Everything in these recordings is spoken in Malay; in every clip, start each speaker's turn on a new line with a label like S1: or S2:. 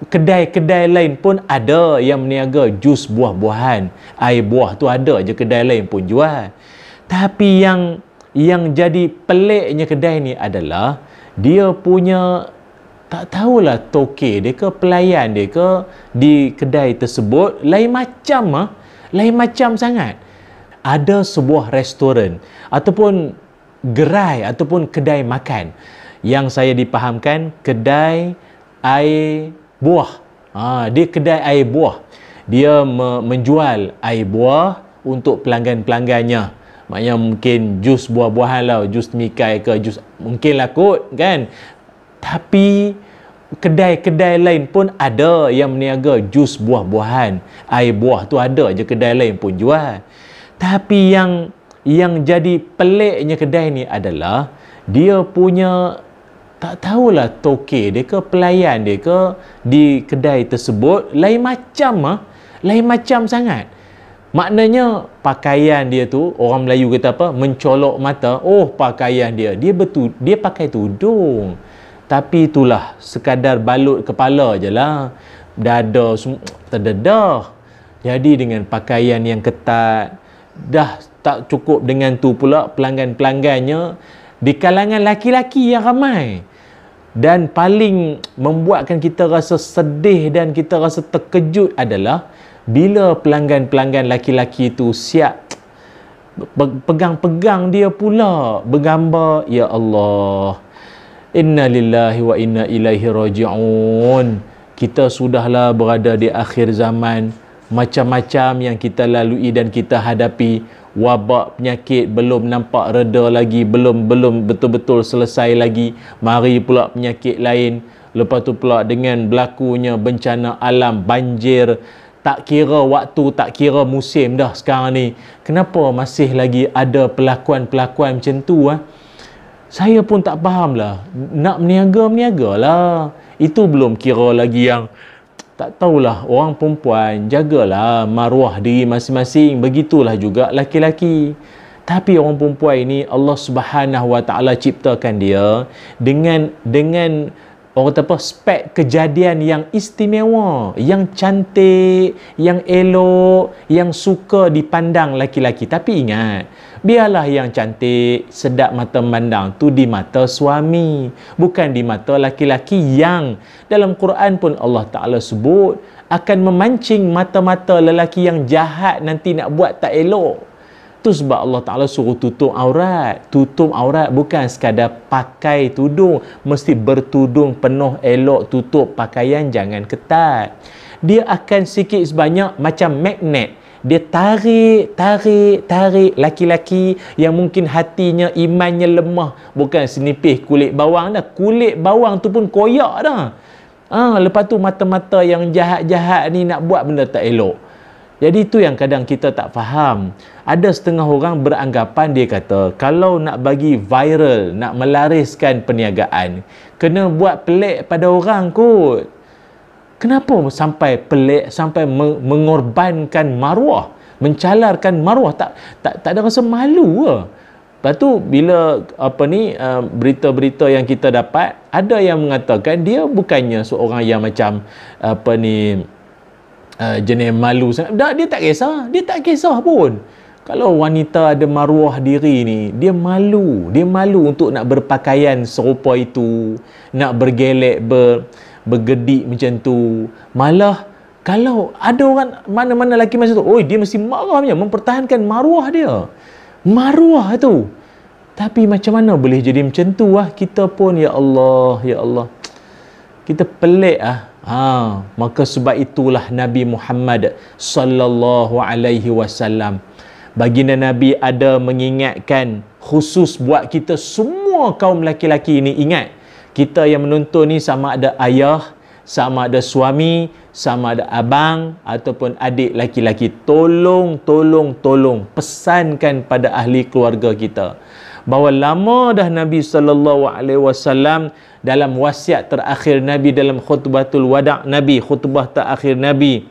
S1: kedai-kedai lain pun ada yang meniaga jus buah-buahan, air buah tu ada je kedai lain pun jual. Tapi yang jadi peliknya kedai ni adalah dia punya, tak tahulah toke dia ke pelayan dia ke di kedai tersebut lain macam sangat. Ada sebuah restoran ataupun gerai ataupun kedai makan yang saya dipahamkan kedai air buah. Dia kedai air buah. Dia menjual air buah untuk pelanggan-pelanggannya. Maknanya mungkin jus buah-buahan lah, jus mikai ke jus, mungkin lah kot kan. Tapi kedai-kedai lain pun ada yang meniaga jus buah-buahan, air buah tu ada je kedai lain pun jual. Tapi yang jadi peliknya kedai ni adalah dia punya, tak tahulah toke dia ke pelayan dia ke di kedai tersebut lain macam sangat. Maknanya pakaian dia tu, orang Melayu kata apa, mencolok mata. Oh, pakaian dia pakai tudung. Tapi itulah sekadar balut kepala je lah, dada terdedah. Jadi dengan pakaian yang ketat, dah tak cukup dengan tu pula pelanggan-pelanggannya di kalangan laki-laki yang ramai. Dan paling membuatkan kita rasa sedih dan kita rasa terkejut adalah bila pelanggan-pelanggan laki-laki itu siap pegang-pegang dia pula bergambar, ya Allah, inna lillahi wa inna ilaihi raji'un. Kita sudahlah berada di akhir zaman, macam-macam yang kita lalui dan kita hadapi. Wabak penyakit belum nampak reda lagi, belum betul-betul selesai lagi, mari pula penyakit lain. Lepas tu pula dengan berlakunya bencana alam, banjir, tak kira waktu, tak kira musim dah sekarang ni. Kenapa masih lagi ada pelakuan-pelakuan macam tu? Saya pun tak faham lah. Nak meniaga lah. Itu belum kira lagi yang, tak tahulah, orang perempuan jagalah maruah diri masing-masing. Begitulah juga laki-laki. Tapi orang perempuan ini Allah Subhanahu Wa Taala ciptakan dia dengan orang kata apa, spek kejadian yang istimewa, yang cantik, yang elok, yang suka dipandang laki-laki. Tapi ingat, biarlah yang cantik, sedap mata memandang tu di mata suami, bukan di mata laki-laki yang dalam Quran pun Allah Ta'ala sebut akan memancing mata-mata lelaki yang jahat nanti nak buat tak elok. Tu sebab Allah Ta'ala suruh tutup aurat. Tutup aurat bukan sekadar pakai tudung, mesti bertudung penuh, elok, tutup pakaian jangan ketat. Dia akan sikit sebanyak macam magnet. Dia tarik laki-laki yang mungkin hatinya, imannya lemah. Bukan senipih kulit bawang dah. Kulit bawang tu pun koyak dah. Lepas tu mata-mata yang jahat-jahat ni nak buat benda tak elok. Jadi itu yang kadang kita tak faham. Ada setengah orang beranggapan, dia kata kalau nak bagi viral, nak melariskan perniagaan, kena buat pelik pada orang kot. Kenapa sampai pelik, sampai mengorbankan maruah, mencalarkan maruah? Tak ada rasa malu ke? Lepas tu bila berita-berita yang kita dapat, ada yang mengatakan dia bukannya seorang yang macam jenis malu sangat. Dia tak kisah pun. Kalau wanita ada maruah diri ni, dia malu untuk nak berpakaian serupa itu, nak bergelek, bergedik macam tu. Malah kalau ada orang mana-mana lelaki macam tu, dia mesti marahnya mempertahankan maruah dia. Maruah tu. Tapi macam mana boleh jadi macam tu? Kita pun, ya Allah, kita pelik maka sebab itulah Nabi Muhammad sallallahu alaihi wasallam, baginda Nabi ada mengingatkan khusus buat kita semua kaum laki-laki ini. Ingat, kita yang menonton ni sama ada ayah, sama ada suami, sama ada abang ataupun adik laki-laki, tolong pesankan pada ahli keluarga kita bahawa lama dah Nabi sallallahu alaihi wasallam dalam wasiat terakhir Nabi, dalam khutbatul wada' Nabi, khutbah terakhir Nabi,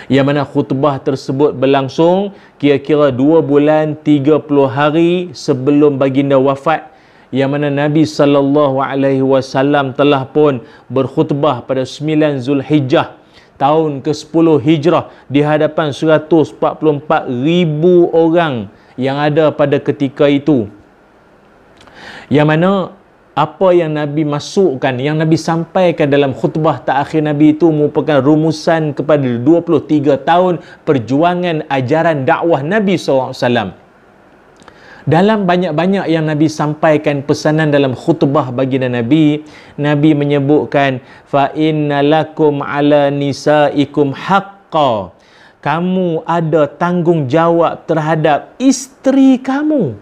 S1: yang mana khutbah tersebut berlangsung kira-kira 2 bulan 30 hari sebelum baginda wafat. yang mana Nabi sallallahu alaihi wasallam telah pun berkhutbah pada 9 Zulhijjah tahun ke-10 Hijrah di hadapan 144,000 orang yang ada pada ketika itu. Yang mana apa yang Nabi masukkan, yang Nabi sampaikan dalam khutbah terakhir Nabi itu merupakan rumusan kepada 23 tahun perjuangan ajaran dakwah Nabi SAW. Dalam banyak-banyak yang Nabi sampaikan pesanan dalam khutbah baginda Nabi, Nabi menyebutkan fa innalakum ala nisaikum haqqa. Kamu ada tanggungjawab terhadap isteri kamu,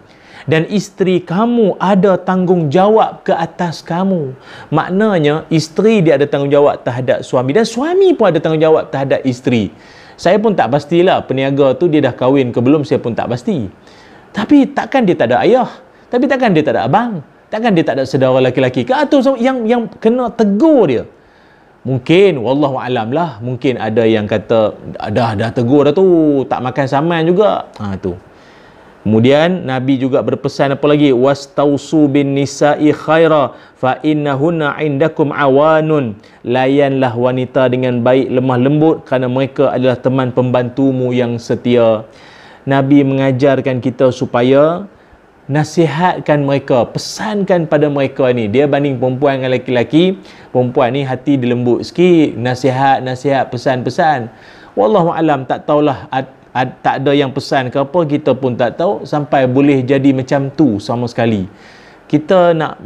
S1: dan isteri kamu ada tanggungjawab ke atas kamu. Maknanya isteri dia ada tanggungjawab terhadap suami, dan suami pun ada tanggungjawab terhadap isteri. Saya pun tak pastilah peniaga tu dia dah kahwin ke belum, saya pun tak pasti. Tapi takkan dia tak ada ayah, tapi takkan dia tak ada abang, takkan dia tak ada saudara laki-laki ke, atau yang kena tegur dia. Mungkin wallahu alam lah, mungkin ada yang kata dah tegur dah tu, tak makan saman juga. Tu. Kemudian Nabi juga berpesan apa lagi? Wastausu bin nisa'i khaira fa innahunna indakum awanun. Layanlah wanita dengan baik, lemah lembut, kerana mereka adalah teman pembantumu yang setia. Nabi mengajarkan kita supaya nasihatkan mereka, pesankan pada mereka ni. Dia banding perempuan dengan lelaki, perempuan ni hati dilembut sikit, nasihat, pesan-pesan. Wallahu alam, tak tahulah tak ada yang pesan ke apa, kita pun tak tahu sampai boleh jadi macam tu sama sekali. Kita nak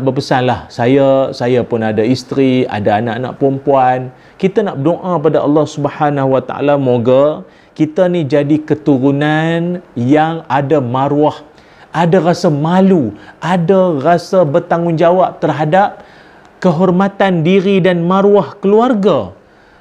S1: berpesan lah, saya pun ada isteri, ada anak-anak perempuan. Kita nak berdoa pada Allah Subhanahu Wa Taala, moga kita ni jadi keturunan yang ada maruah, ada rasa malu, ada rasa bertanggungjawab terhadap kehormatan diri dan maruah keluarga.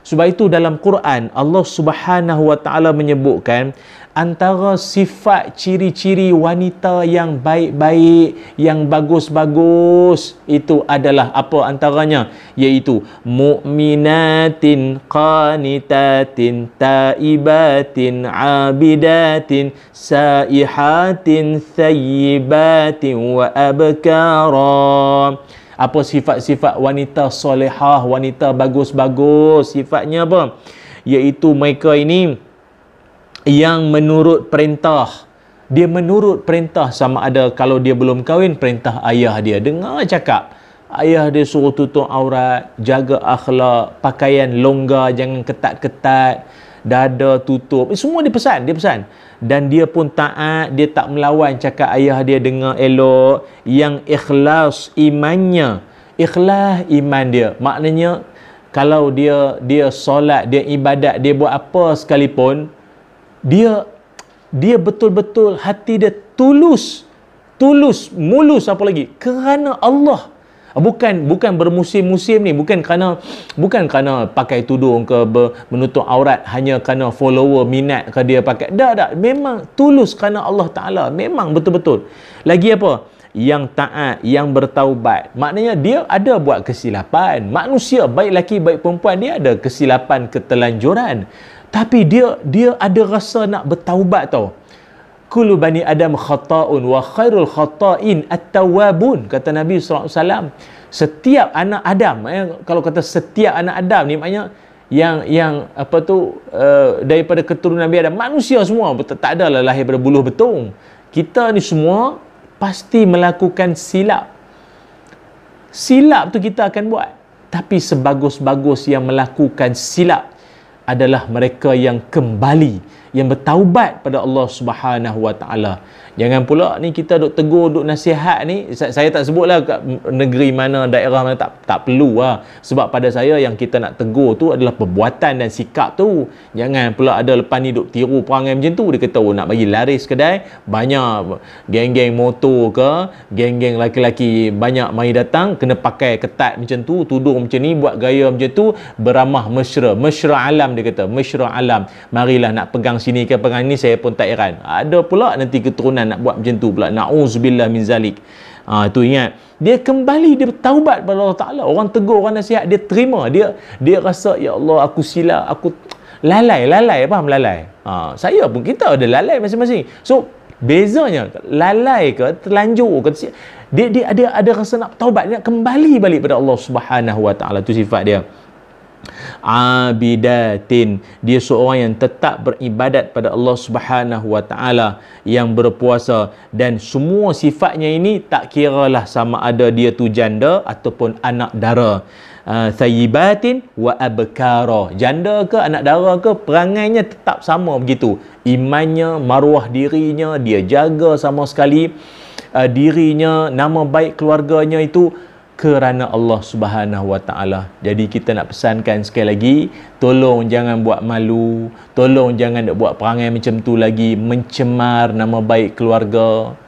S1: Sebab itu dalam Quran Allah Subhanahu Wa Taala menyebutkan antara sifat ciri-ciri wanita yang baik-baik, yang bagus-bagus, itu adalah apa antaranya? Iaitu mu'minatin qanitatin taibatin abidatin saihatin thayyibatin wa abkara. Apa sifat-sifat wanita solehah, wanita bagus-bagus? Sifatnya apa? Iaitu mereka ini yang menurut perintah. Dia menurut perintah, sama ada kalau dia belum kahwin, perintah ayah dia. Dengar cakap, ayah dia suruh tutup aurat, jaga akhlak, pakaian longgar, jangan ketat-ketat, dada tutup. Semua dia pesan. Dan dia pun taat, dia tak melawan cakap ayah dia, dengar elok. Yang ikhlas imannya, ikhlas iman dia. Maknanya kalau dia solat, dia ibadat, dia buat apa sekalipun, dia betul-betul hati dia tulus, mulus, apa lagi? Kerana Allah. Bukan bermusim-musim ni, bukan kerana pakai tudung ke menutup aurat hanya kerana follower minat ke dia pakai. Tak, memang tulus kerana Allah Taala, memang betul-betul. Lagi apa? Yang taat, yang bertaubat. Maknanya dia ada buat kesilapan. Manusia baik lelaki baik perempuan, dia ada kesilapan, ketelanjuran. Tapi dia ada rasa nak bertaubat tau. Kullu bani Adam khata'un wa khairul khata'in at-tawwabun, kata Nabi SAW. Setiap anak Adam, kalau kata setiap anak Adam ni maknanya yang apa tu, daripada keturunan Nabi Adam, manusia semua, tak adalah lahir pada buluh betung. Kita ni semua pasti melakukan silap. Silap tu kita akan buat. Tapi sebagus-bagus yang melakukan silap adalah mereka yang kembali, yang bertaubat pada Allah Subhanahu Wa Taala. Jangan pula ni kita duk tegur, duk nasihat ni, saya tak sebutlah kat negeri mana, daerah mana, tak perlu lah. Sebab pada saya yang kita nak tegur tu adalah perbuatan dan sikap tu. Jangan pula ada lepas ni duk tiru perangai macam tu. Dia kata nak bagi laris kedai, banyak geng-geng motor ke, geng-geng laki-laki banyak mari datang, kena pakai ketat macam tu, tudung macam ni, buat gaya macam tu, beramah mesra alam, dia kata mesra alam. Marilah nak pegang sini ke pegang ni, saya pun tak heran. Ada pula nanti keturunan nak buat macam tu pula. Na'udzubillah min zalik. Tu ingat. Dia kembali, dia bertaubat pada Allah Ta'ala. Orang tegur, orang nasihat, dia terima. Dia rasa, ya Allah, aku silap, aku lalai, faham lalai? Saya pun, kita ada lalai masing-masing. So, Bezanya lalai ke, terlanjur ke, dia ada rasa nak taubat, dia nak kembali balik pada Allah Subhanahu Wa Taala. Tu sifat dia. Abidatin, dia seorang yang tetap beribadat pada Allah Subhanahu Wa Taala, yang berpuasa, dan semua sifatnya ini tak kiralah sama ada dia tu janda ataupun anak dara. Thayyibatin wa abkara, janda ke anak dara ke, perangainya tetap sama begitu. Imannya, maruah dirinya dia jaga sama sekali. Dirinya, nama baik keluarganya itu kerana Allah Subhanahu Wa Taala. Jadi kita nak pesankan sekali lagi, tolong jangan buat malu, tolong jangan buat perangai macam tu lagi, mencemar nama baik keluarga,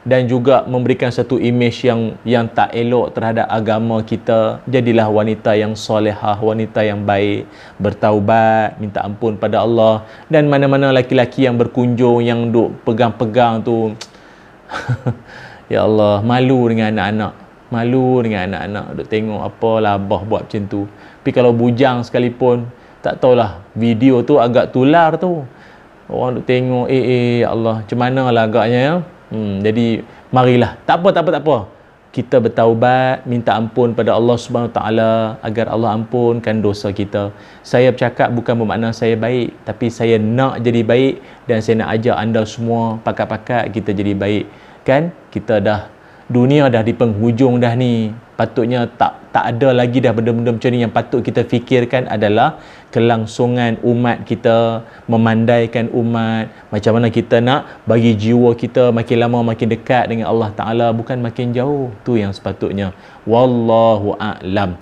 S1: dan juga memberikan satu imej yang tak elok terhadap agama kita. Jadilah wanita yang solehah, wanita yang baik, bertaubat, minta ampun pada Allah. Dan mana-mana laki-laki yang berkunjung, yang duk pegang-pegang tu ya Allah, malu dengan anak-anak, malu dengan anak-anak, duk tengok apa labah buat macam tu. Tapi kalau bujang sekalipun, tak tahulah, video tu agak tular tu, orang duk tengok, ya Allah, macam mana lah agaknya ya. Jadi marilah, tak apa, kita bertaubat, minta ampun pada Allah Subhanahu Wa Taala agar Allah ampunkan dosa kita. Saya bercakap bukan bermakna saya baik, tapi saya nak jadi baik, dan saya nak ajak anda semua pakat-pakat kita jadi baik. Kan kita dah, dunia dah di penghujung dah ni, patutnya tak ada lagi dah benda-benda macam ni. Yang patut kita fikirkan adalah kelangsungan umat kita, memandaikan umat, macam mana kita nak bagi jiwa kita makin lama makin dekat dengan Allah Ta'ala, bukan makin jauh. Tu yang sepatutnya. Wallahu a'lam.